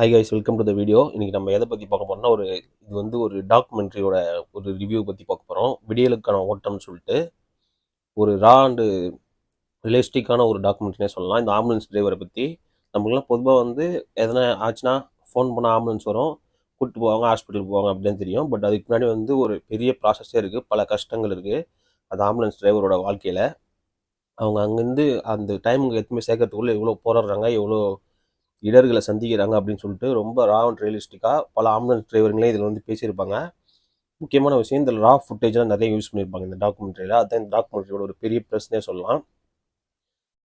Hi guys, welcome to the video. இன்றைக்கி நம்ம எதை பற்றி பார்க்க போகிறோம்னா, இது வந்து ஒரு டாக்குமெண்ட்ரியோட ஒரு ரிவ்யூ பற்றி பார்க்க போகிறோம். விடியலுக்கான ஓட்டம்னு சொல்லிட்டு ஒரு ரா அண்டு ரியலிஸ்டிக்கான ஒரு டாக்குமெண்ட்ரினே சொல்லலாம். இந்த ஆம்புலன்ஸ் டிரைவரை பற்றி நம்மளுக்குலாம் பொதுவாக வந்து எதனா ஆச்சுன்னா ஃபோன் பண்ணால் ஆம்புலன்ஸ் வரும், கூப்பிட்டு போவாங்க, ஹாஸ்பிட்டலுக்கு போவாங்க அப்படின்னு தெரியும். பட் அதுக்கு முன்னாடி வந்து ஒரு பெரிய ப்ராசஸே இருக்குது, பல கஷ்டங்கள் இருக்குது அந்த ஆம்புலன்ஸ் டிரைவரோட வாழ்க்கையில். அவங்க அங்கேருந்து அந்த டைமுக்கு எதுவுமே சேர்க்கறதுக்குள்ளே எவ்வளோ போராடுறாங்க, எவ்வளோ இடர்களை சந்திக்கிறாங்க அப்படின்னு சொல்லிட்டு ரொம்ப ரா அண்ட் ரியலிஸ்டிக்காக பல ஆம்புலன்ஸ் டிரைவருங்களே இதில் வந்து பேசியிருப்பாங்க. முக்கியமான விஷயம், இந்த ரா ஃபுட்டேஜ்லாம் நிறைய யூஸ் பண்ணியிருப்பாங்க இந்த டாக்குமெண்ட்ரியில். அதுதான் இந்த டாக்குமெண்ட்ரியோட ஒரு பெரிய ப்ளஸ்னே சொல்லலாம்.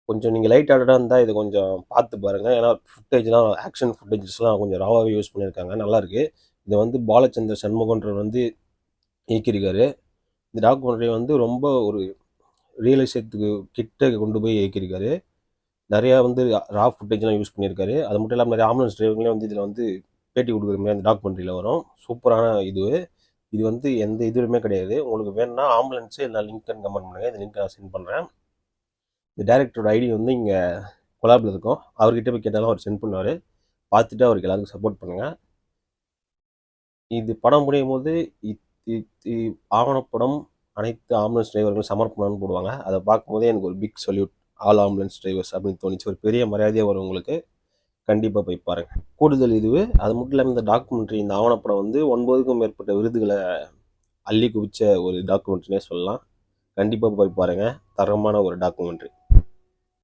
கொஞ்சம் நீங்கள் லைட் ஹார்ட்டடாக இருந்தால் இது கொஞ்சம் பார்த்து பாருங்கள். ஏன்னா ஃபுட்டேஜ்லாம் ஆக்ஷன் ஃபுட்டேஜஸ்லாம் கொஞ்சம் ராவாகவே யூஸ் பண்ணியிருக்காங்க, நல்லாயிருக்கு. இதை வந்து பாலச்சந்தர் சண்முகன்றவர் வந்து இயக்கியிருக்காரு. இந்த டாக்குமெண்ட்ரி வந்து ரொம்ப ஒரு ரியலிசத்துக்கு கிட்ட கொண்டு போய் இயக்கியிருக்காரு. நிறையா வந்து ரா ஃபுட்டேஜ்லாம் யூஸ் பண்ணியிருக்காரு. அது மட்டும் இல்லாமல் நிறைய ஆம்புலன்ஸ் டிரைவர்களே வந்து இதில் வந்து பேட்டி கொடுக்குற மாதிரி அந்த டாக்குமெண்ட்ரியில் வரும். சூப்பரான இது வந்து எந்த இதுவுமே கிடையாது. உங்களுக்கு வேணும்னா ஆம்புலன்ஸு எல்லா லிங்க் கமெண்ட் பண்ணுங்கள், இந்த லிங்க் நான் சென்ட் பண்ணுறேன். இந்த டேரக்டரோட ஐடி வந்து இங்கே கொலாபில் இருக்கும். அவர்கிட்ட போய் கேட்டாலும் அவர் சென்ட் பண்ணுவார். பார்த்துட்டு அவருக்கு எல்லாருக்கும் சப்போர்ட் பண்ணுங்கள். இது படம் முடியும் போது ஆவணப்படம் அனைத்து ஆம்புலன்ஸ் டிரைவர்களும் சமர்ப்பணம்னு போடுவாங்க. அதை பார்க்கும்போதே எனக்கு ஒரு big salute all ambulance drivers அப்படின்னு தோணுச்சு. ஒரு பெரிய மரியாதையாக வரும் உங்களுக்கு. கண்டிப்பாக போய் பாருங்கள். கூடுதல் அது மட்டும் இல்லாமல் இந்த டாக்குமெண்ட்ரி, இந்த ஆவணப்படம் வந்து 9க்கும் மேற்பட்ட விருதுகளை அள்ளி குவிச்ச ஒரு டாக்குமெண்ட்ரினே சொல்லலாம். கண்டிப்பாக போய் பாருங்கள். தரமான ஒரு டாக்குமெண்ட்ரி.